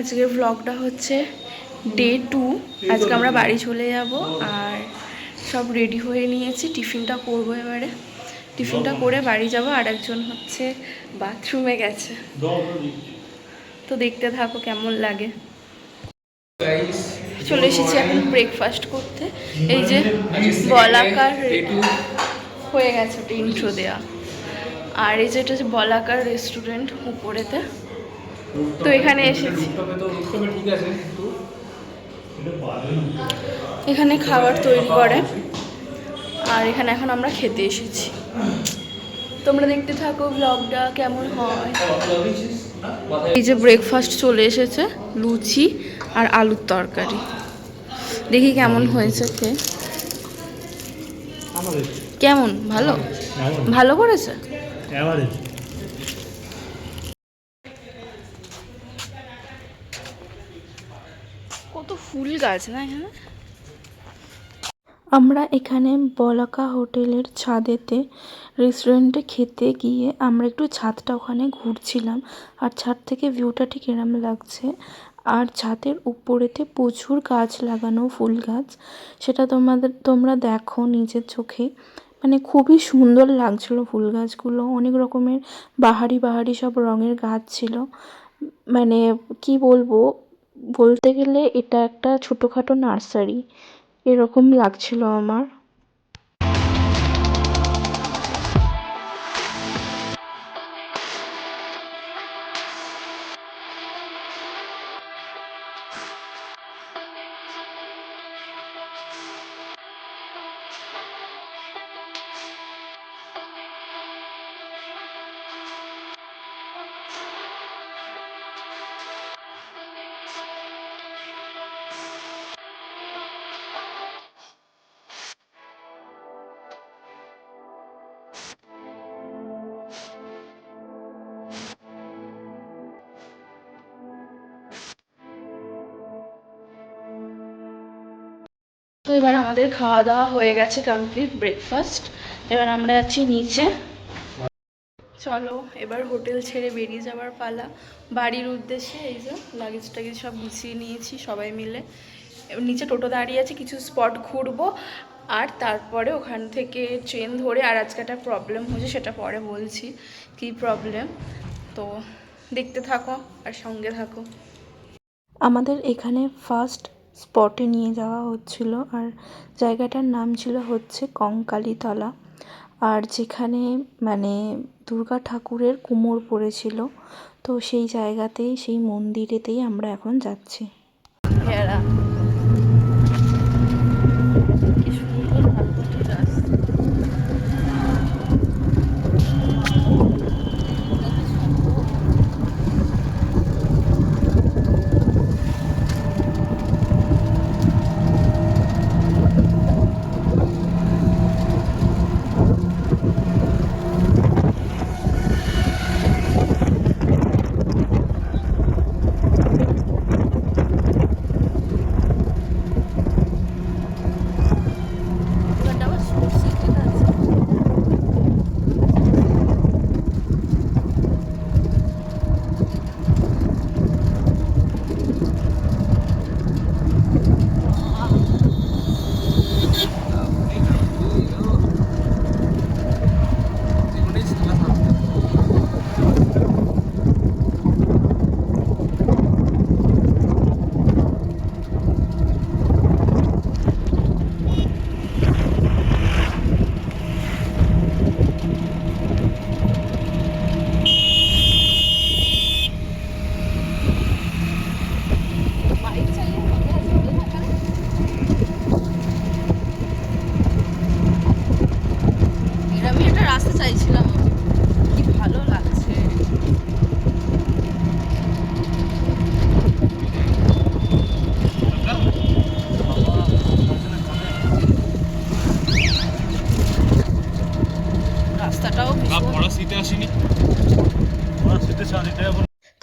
আজকের ব্লগটা হচ্ছে ডে 2। আজকে আমরা বাড়ি চলে যাব আর সব রেডি হয়ে নিয়েছি। টিফিনটা করবো এবারে, টিফিনটা করে বাড়ি যাব। আর একজন হচ্ছে বাথরুমে গেছে, তো দেখতে থাকো কেমন লাগে। চলে এসেছি এখন ব্রেকফাস্ট করতে। এই যে বলাকার হয়ে গেছে, ওটা ইন্ট্রো দেওয়া। আর এই যে এটা হচ্ছে বলাকার রেস্টুরেন্ট উপরেতে, তো এখানে এসেছি। এখানে খাবার তৈরি করে আর এখানে এখন আমরা খেতে এসেছি। তোমরা দেখতে থাকো ব্লগটা কেমন হয়। এই যে ব্রেকফাস্ট চলে এসেছে, লুচি আর আলুর তরকারি। দেখি কেমন হয়েছে খেয়ে। কেমন? ভালো? ভালো করেছে? কত ফুল গাছ না এখানে। আমরা এখানে বলাকা হোটেলের ছাদেতে রেস্টুরেন্টে খেতে গিয়ে আমরা একটু ছাদটা ওখানে ঘুরছিলাম। আর ছাদ থেকে ভিউটা ঠিক এরম লাগছে। আর ছাদের উপরেতে প্রচুর গাছ লাগানো, ফুল গাছ, সেটা তোমরা দেখো নিজের চোখে। মানে খুবই সুন্দর লাগছিলো ফুল গাছগুলো। অনেক রকমের বাহারি বাহারি সব রঙের গাছ ছিল। মানে কি বলবো, বলতে গেলে এটা একটা ছোটোখাটো নার্সারি এরকম লাগছিল আমার। তো এবার আমাদের খাওয়া দাওয়া হয়ে গেছে, কমপ্লিট ব্রেকফাস্ট। এবার আমরা যাচ্ছি নিচে। চলো এবার হোটেল ছেড়ে বেরিয়ে যাবার পালা বাড়ির উদ্দেশ্যে। এই যে লাগেজ টাগেজ সব গুছিয়ে নিয়েছি সবাই মিলে। এবার নিচে টোটো দাঁড়িয়ে আছে, কিছু স্পট ঘুরবো আর তারপরে ওখান থেকে ট্রেন ধরে। আর আজকে একটা প্রবলেম হয়েছে, সেটা পরে বলছি কী প্রবলেম, তো দেখতে থাকো আর সঙ্গে থাকো। আমাদের এখানে ফার্স্ট স্পটে নিয়ে যাওয়া হচ্ছিল আর জায়গাটার নাম ছিল হচ্ছে কঙ্কালীতলা। আর যেখানে মানে দুর্গা ঠাকুরের কুমোর পড়েছিল, তো সেই জায়গাতেই, সেই মন্দিরেতেই আমরা এখন যাচ্ছি।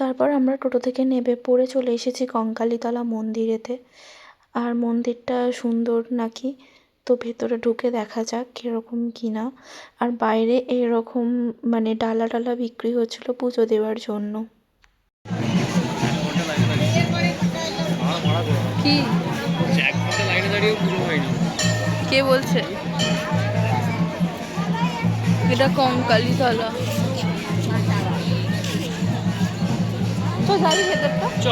তারপর আমরা টোটো থেকে নেমে পড়ে চলে এসেছি কঙ্কালীতলা মন্দিরেতে। আর মন্দিরটা সুন্দর নাকি, তো ভেতরে ঢুকে দেখা যাক কীরকম কিনা। আর বাইরে এরকম মানে ডালা ডালা বিক্রি হচ্ছিল পুজো দেওয়ার জন্য। কি লাইনে দাঁড়িয়ে পুজো হয়নি। কে বলছে? এটা কঙ্কালী তলা। তো যাবি ভেতরটা? চ।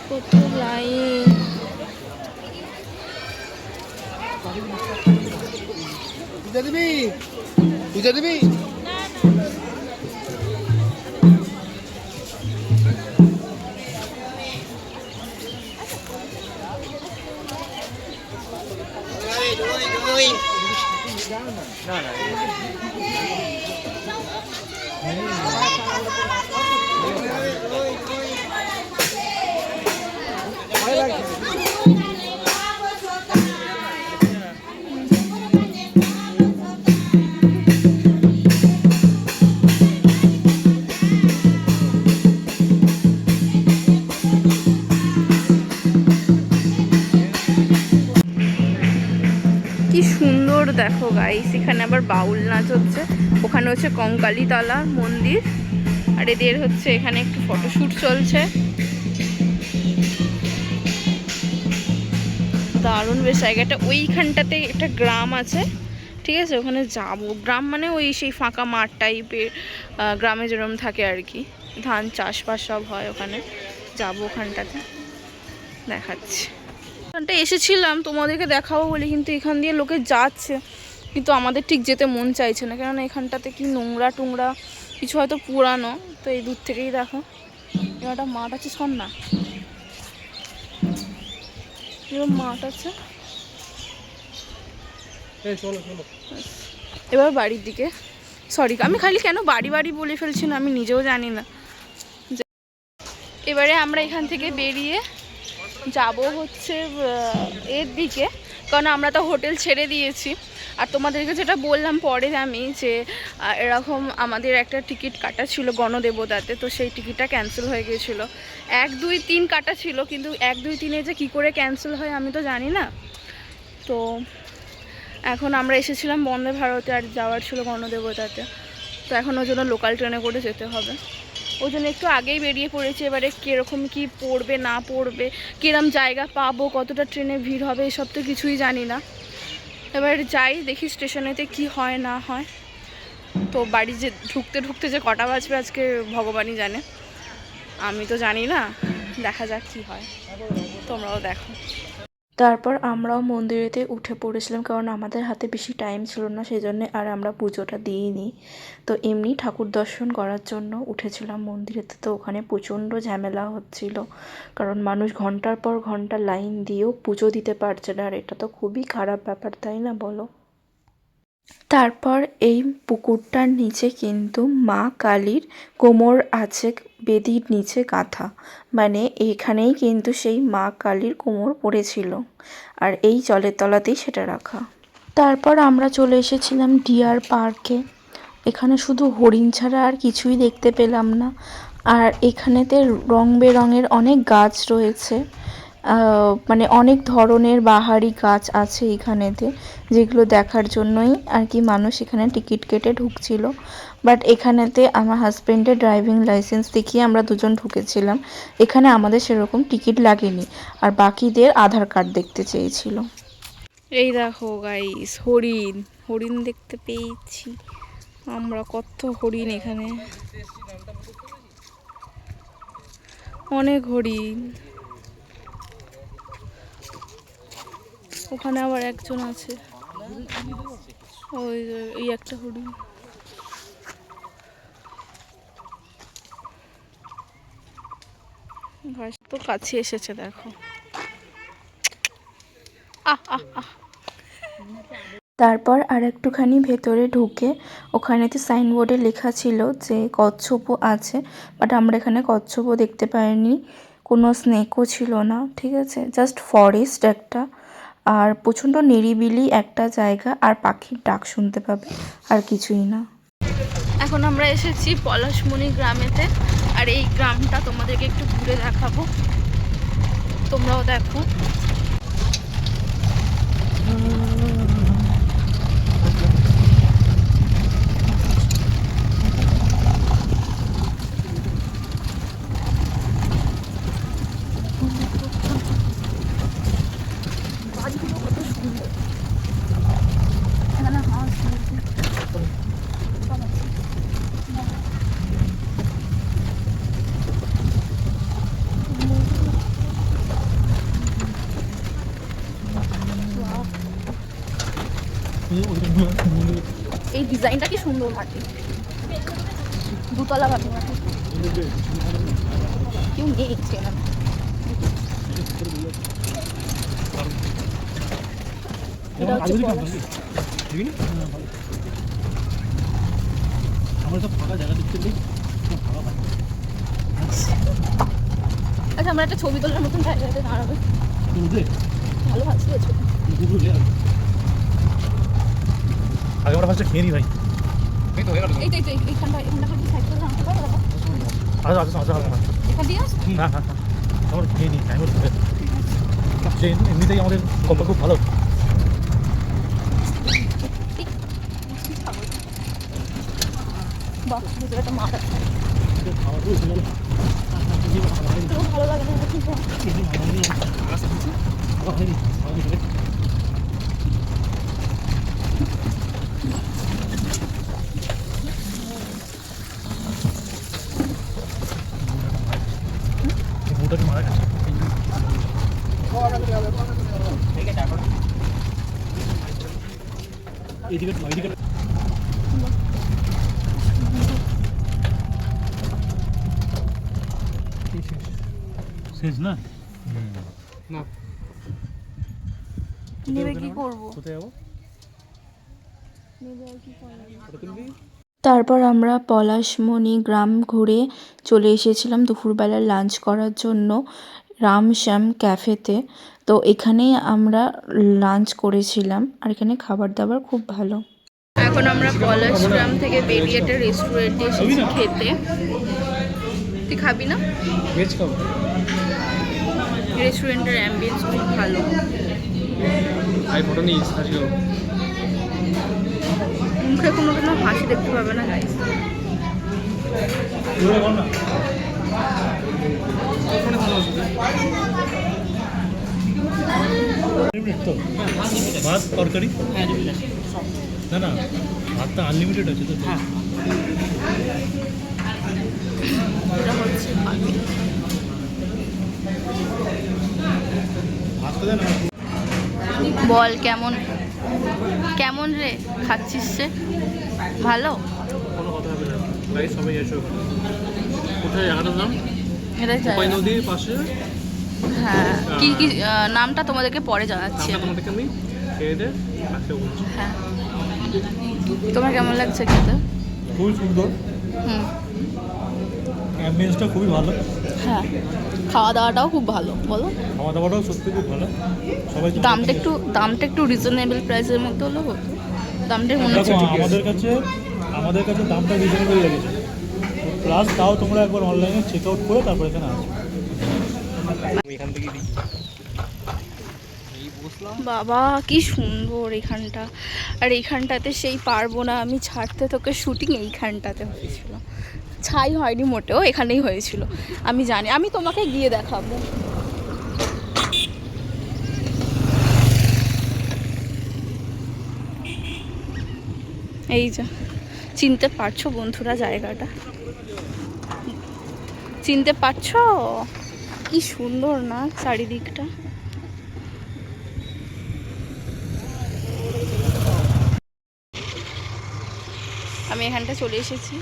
কত লাইন। পূজা দিবি? পূজা দিবি? না না কি সুন্দর দেখো গাইস, এখানে আবার বাউল নাচ হচ্ছে, ওখানে হচ্ছে কঙ্কালী তলা মন্দির, আর এদের হচ্ছে এখানে একটু ফটোশুট চলছে। দারুণ বেশ জায়গাটা। ওইখানটাতে একটা গ্রাম আছে, ঠিক আছে, ওখানে যাবো। গ্রাম মানে ওই সেই ফাঁকা মাঠ টাইপের, গ্রামে যেরকম থাকে আর কি, ধান চাষবাস সব হয় ওখানে। যাবো ওখানটাতে, দেখাচ্ছি। ওখানটা এসেছিলাম তোমাদেরকে দেখাবো বলে, কিন্তু এখান দিয়ে লোকে যাচ্ছে, কিন্তু আমাদের ঠিক যেতে মন চাইছে না, কেননা এখানটাতে কি নোংরা টুংরা কিছু হয়তো পুরানো। তো এই দূর থেকেই দেখো একটা মাঠ আছে, শোন না এরকম মাঠ আছে। এবার বাড়ির দিকে, সরি আমি খালি কেন বাড়ি বাড়ি বলে ফেলছি না, আমি নিজেও জানি না। এবারে আমরা এখান থেকে বেরিয়ে যাব হচ্ছে এর দিকে, কারণ আমরা তো হোটেল ছেড়ে দিয়েছি। আর তোমাদেরকে যেটা বললাম পরে আমি, যে এরকম আমাদের একটা টিকিট কাটা ছিল গণদেবতাতে, তো সেই টিকিটটা ক্যান্সেল হয়ে গিয়েছিলো। 1, 2, 3 কাটা ছিল, কিন্তু 1, 2, 3 যে কী করে ক্যান্সেল হয় আমি তো জানি না। তো এখন আমরা এসেছিলাম বন্দে ভারতে, আর যাওয়ার ছিল গণদেবতাতে, তো এখন ওই জন্য লোকাল ট্রেনে করে যেতে হবে। ওই জন্য একটু আগেই বেরিয়ে পড়েছি। এবারে কীরকম কি পড়বে না পড়বে, কিরম জায়গা পাবো, কতটা ট্রেনে ভিড় হবে, এসব তো কিছুই জানি না। এবার যাই দেখি স্টেশনেতে কি হয় না হয়। তো বাড়ি যে ঢুকতে ঢুকতে যে কটা বাজবে আজকে ভগবানই জানে, আমি তো জানি না। দেখা যাক কি হয়, তোমরাও দেখো। তারপর আমরাও মন্দিরেতে উঠে পড়েছিলাম, কারণ আমাদের হাতে বেশি টাইম ছিল না, সেই জন্যে আর আমরা পুজোটা দিইনি। তো এমনি ঠাকুর দর্শন করার জন্য উঠেছিলাম মন্দিরেতে। তো ওখানে প্রচণ্ড ঝামেলা হচ্ছিল, কারণ মানুষ ঘন্টার পর ঘন্টা লাইন দিয়েও পুজো দিতে পারছে না, আর এটা তো খুবই খারাপ ব্যাপার, তাই না বলো? তারপর এই পুকুরটার নিচে কিন্তু মা কালীর কোমর আছে, বেদির নিচে গাঁথা, মানে এইখানেই কিন্তু সেই মা কালীর কোমর পড়েছিল, আর এই জলের তলাতেই সেটা রাখা। তারপর আমরা চলে এসেছিলাম ডিয়ার পার্কে। এখানে শুধু হরিণ ছাড়া আর কিছুই দেখতে পেলাম না, আর এখানেতে রং বেরঙের অনেক গাছ রয়েছে, মানে অনেক ধরনের বাহারি গাছ আছে এখানেতে, যেগুলো দেখার জন্যই আর কি মানুষ এখানে টিকিট কেটে ঢুকছিল। বাট এখানেতে আমার হাজব্যান্ডের ড্রাইভিং লাইসেন্স দেখিয়ে আমরা দুজন ঢুকেছিলাম, এখানে আমাদের সেরকম টিকিট লাগেনি, আর বাকিদের আধার কার্ড দেখতে চেয়েছিল। এই দেখো গাইস, হরিণ হরিণ দেখতে পেয়েছি আমরা, কত হরিণ এখানে, অনেক হরিণ। ওখানে আবার একজন আছে, ওই এই একটা হরিণ। তো কাছে এসেছে দেখো, তারপর আর একটুখানি ভেতরে ঢুকে ওখানেতে সাইনবোর্ডে লেখা ছিল যে কচ্ছপও আছে, বাট আমরা এখানে কচ্ছপও দেখতে পাইনি, কোনো স্নেকও ছিল না, ঠিক আছে, জাস্ট ফরেস্ট একটা, আর প্রচণ্ড নিরিবিলি একটা জায়গা, আর পাখির ডাক শুনতে পাবে, আর কিছুই না। এখন আমরা এসেছি পলাশমণি গ্রামেতে, আর এই গ্রামটা তোমাদেরকে একটু ঘুরে দেখাবো, তোমরাও দেখো। এই ডিজাইনটা কি সুন্দর মাটি, দুতলা বাটি মাটি, কেউ নেই এখানে। এটা হচ্ছে পলাশ। আচ্ছা আমরা একটা ছবি তোলার মতন জায়গাতে দাঁড়াবে, ভালো ভাবছি ছবি। আগে আমরা ফার্স্টে খেয়ে নি ভাই। এই তো হয়ে গেল। এইখানটা সাইড করে আনতে পারো দাদা? আচ্ছা এখান দিয়ে আসো। না আমরা খেয়ে নি, টাইম হচ্ছে। এমনিতেই আমাদের কপাল খুব ভালো। বাহ, একটা মাঠ আছে। ভালো লাগে না ঠিক আছে। মোটাকে মারা গেছে। এইদিকে শেষ না? না নেবে কি করবো? কোথায় যাবো? তারপর আমরা পলাশমণি গ্রাম ঘুরে চলে এসেছিলাম দুপুরবেলা লাঞ্চ করার জন্য রামশ্যাম ক্যাফেতে। তো এখানেই আমরা লাঞ্চ করেছিলাম, আর এখানে খাবার দাবার খুব ভালো। এখন আমরা পলাশ গ্রাম থেকে বেরিয়ে একটা রেস্টুরেন্টে এসেছি খেতে। তুই খাবি না? ভেজ খাবো। রেস্টুরেন্টের অ্যাম্বিয়েন্স খুব ভালো। ভাই ফটো নিস আজকে। মুখে কোনো হাসি দেখতে পাবে না গাইস। ভাত তরকারি? না ভাতটা আনলিমিটেড আছে তো। বল কেমন কেমন রে খাচ্ছিস রে? ভালো? কোনো কথা হবে না ভাই, সবাই এসো। কোথায় জায়গাটার নাম? এটা কোপাই নদীর পাশে। হ্যাঁ, কি কি নামটা তোমাদেরকে পরে জানাচ্ছি। তোমাদেরকে আমি খেয়ে দে আসতে বলছি। হ্যাঁ, তোমার কেমন লাগছে খেতে? খুবই সুন্দর, অ্যাম্বিয়েন্সটা খুবই ভালো। হ্যাঁ, খাওয়া দাওয়াটাও খুব ভালো। বলো, খাওয়া দাওয়াটাও সত্যি খুব ভালো। সবাই দামটা একটু রিজনেবল প্রাইসের মধ্যে হলো হতো। দামটা মনে হচ্ছে দেখো, আমাদের কাছে দামটা রিজনেবল লেগেছে। প্লাস তাও তোমরা একবার অনলাইনে চেক আউট করে তারপর এখানে আসো। এখান থেকে এই বসলাম। বাবা কি সুন্দর এখানটা। আর এইখানটাতে সেই পারবো না আমি ছাড়তে, তোকে শুটিং এইখানটাতে হয়েছিল, ছাই হয়নি মোটেও, এখানেই হয়েছিল। আমি জানি, আমি তোমাকে গিয়ে দেখাবো। এই যে চিনতে পারছো বন্ধুরা জায়গাটা? চিনতে পারছো? কি সুন্দর না চারিদিকটা। আমি এখানটা চলে এসেছি।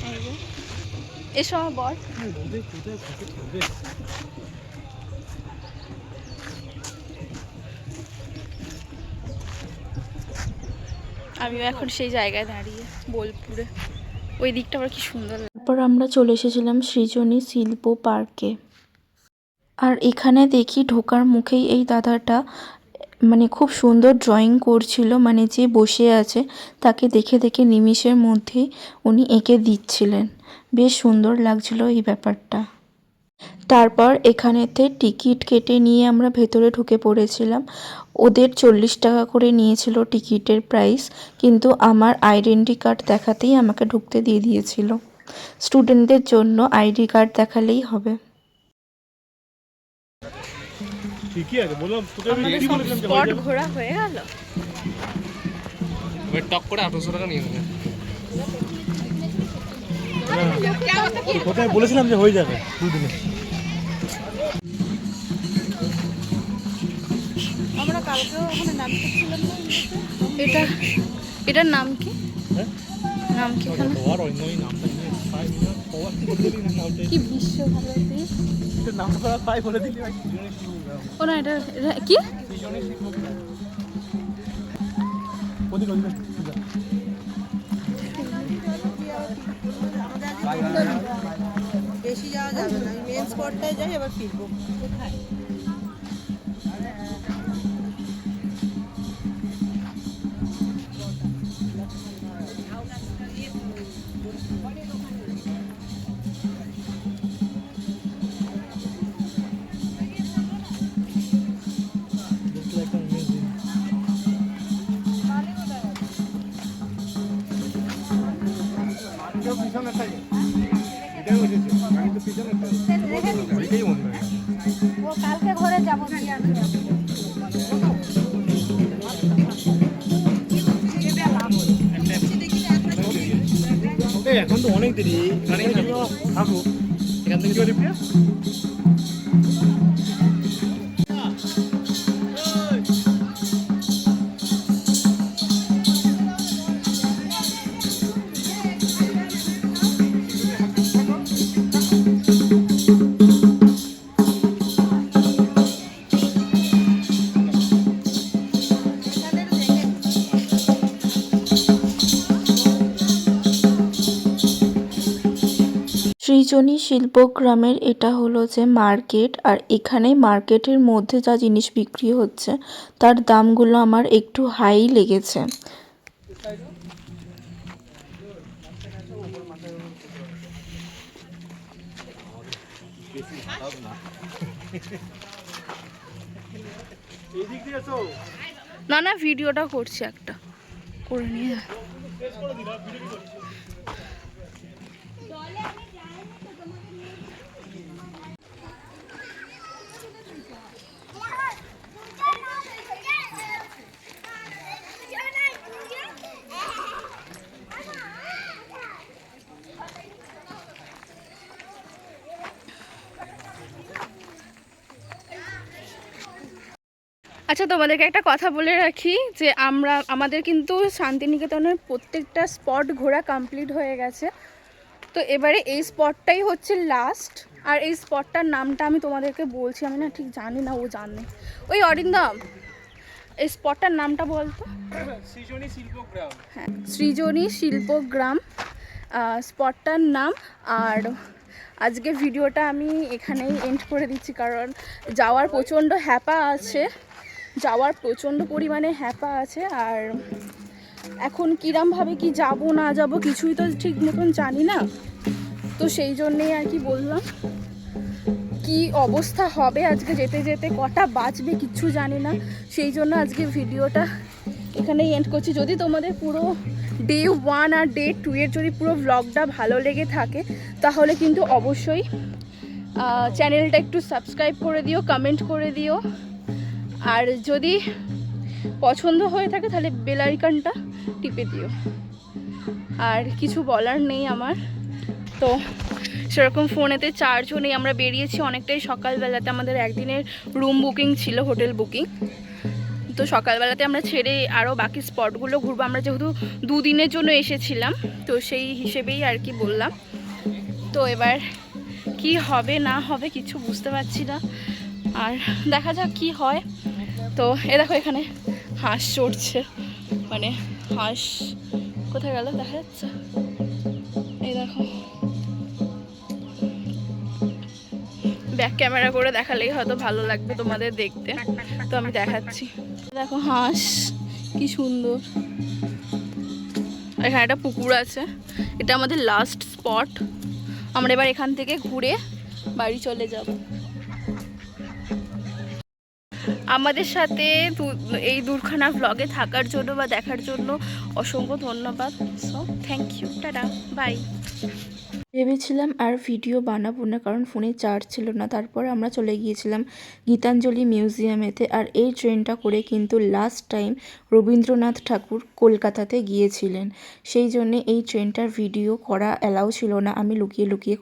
এই যে এসো বল। আমিও এখন সেই জায়গায় দাঁড়িয়ে বোলপুরে, ওই দিকটা আবার কি সুন্দর। তারপর আমরা চলে এসেছিলাম সৃজনী শিল্প পার্কে। আর এখানে দেখি ঢোকার মুখেই এই দাদাটা মানে খুব সুন্দর ড্রয়িং করছিল, মানে যে বসে আছে তাকে দেখে দেখে নিমিষের মধ্যেই উনি এঁকে দিচ্ছিলেন। বেশ সুন্দর লাগছিল এই ব্যাপারটা। তারপর এখানেতে টিকিট কেটে নিয়ে আমরা ভেতরে ঢুকে পড়েছিলাম। ওদের 40 টাকা করে নিয়েছিল টিকিটের প্রাইস, কিন্তু আমার আইডেন্টি কার্ড দেখাতেই আমাকে ঢুকতে দিয়ে দিয়েছিল। স্টুডেন্টদের জন্য আইডি কার্ড দেখালেই হবে। ঠিকই আছে, বললাম তোকে আমি আমাদের কি সব বলেছিলাম যে স্পট ঘোরা হয়ে গেল। এবার টক করে 800 টাকা নিয়ে নেবে। কোথায় বলেছিলাম যে হয়ে যাবে দুদিনে। আমরা এটা এটার নাম কি? নাম কি এখানে? কি বিশ্বভারতী? ও না, এটা কি? বেশি যাওয়া যাবে না, মেন স্পটটায় যাই, আবার ফিরবো। কোথায়? ও কালকে ঘরে যাবো এখন তো অনেক দেরি, এখানেই থাকো, এখান থেকে চলে প্রিয়া। সৃজনী শিল্পগ্রামের এটা হলো যে মার্কেট, আর এখানে মার্কেটের মধ্যে যা জিনিস বিক্রি হচ্ছে তার দামগুলো আমার একটু হাই লেগেছে। না না, ভিডিওটা করছি, একটা করে নিয়ে। আচ্ছা, তোমাদেরকে একটা কথা বলে রাখি যে আমাদের কিন্তু শান্তিনিকেতনের প্রত্যেকটা স্পট ঘোরা কমপ্লিট হয়ে গেছে। তো এবারে এই স্পটটাই হচ্ছে লাস্ট, আর এই স্পটটার নামটা আমি তোমাদেরকে বলছি, আমি না ঠিক জানি না, ও জানে। ওই অরিন্দম, এই স্পটটার নামটা বলতো। সৃজনী শিল্পগ্রাম। হ্যাঁ, সৃজনী শিল্পগ্রাম স্পটটার নাম। আর আজকে ভিডিওটা আমি এখানেই এন্ড করে দিচ্ছি, কারণ যাওয়ার প্রচণ্ড হ্যাপা আছে, যাওয়ার প্রচণ্ড পরিমাণে হ্যাপা আছে। আর এখন কিরমভাবে কি যাব না যাব কিছুই তো ঠিক মতন জানি না, তো সেই জন্যেই আর কি বললাম। কি অবস্থা হবে আজকে যেতে যেতে, কটা বাজবে কিচ্ছু জানি না, সেই জন্য আজকে ভিডিওটা এখানেই এন্ড করছি। যদি তোমাদের পুরো ডে 1 আর ডে 2 এর যদি পুরো ব্লগটা ভালো লেগে থাকে তাহলে কিন্তু অবশ্যই চ্যানেলটা একটু সাবস্ক্রাইব করে দিও, কমেন্ট করে দিও, আর যদি পছন্দ হয়ে থাকে তাহলে বেল আইকনটা টিপে দিও। আর কিছু বলার নেই আমার, তো সেরকম ফোনেতে চার্জও নেই। আমরা বেরিয়েছি অনেকটাই সকালবেলাতে, আমাদের একদিনের রুম বুকিং ছিল, হোটেল বুকিং। তো সকালবেলাতে আমরা ছেড়ে আরও বাকি স্পটগুলো ঘুরবো, আমরা যেহেতু 2 দিনের জন্য এসেছিলাম, তো সেই হিসেবেই আর কি বললাম। তো এবার কি হবে না হবে কিছু বুঝতে পারছি না, আর দেখা যাক কি হয়। তো এ দেখো এখানে হাঁস চড়ছে, মানে হাঁস কোথায় গেল দেখা যাচ্ছে, এই দেখো। ব্যাক ক্যামেরা করে দেখালেই হয়তো ভালো লাগবে তোমাদের দেখতে, তো আমি দেখাচ্ছি। দেখো হাঁস কি সুন্দর। এখানে একটা পুকুর আছে, এটা আমাদের লাস্ট স্পট। আমরা এবার এখান থেকে ঘুরে বাড়ি চলে যাব। আমাদের সাথে এই দুখানা ভ্লগে থাকার জন্য বা দেখার জন্য অসংখ্য ধন্যবাদ। So thank you, tata, bye. ভেবেছিলাম আর ভিডিও বানাবো না, কারণ ফোনে চার্জ ছিল না। তারপর আমরা চলে গিয়েছিলাম গীতাঞ্জলি মিউজিয়ামেতে। আর এই ট্রেনটা করে কিন্তু লাস্ট টাইম রবীন্দ্রনাথ ঠাকুর কলকাতাতে গিয়েছিলেন, সেই জন্যে এই ট্রেনটার ভিডিও করা অ্যালাউ ছিল না, আমি লুকিয়ে লুকিয়ে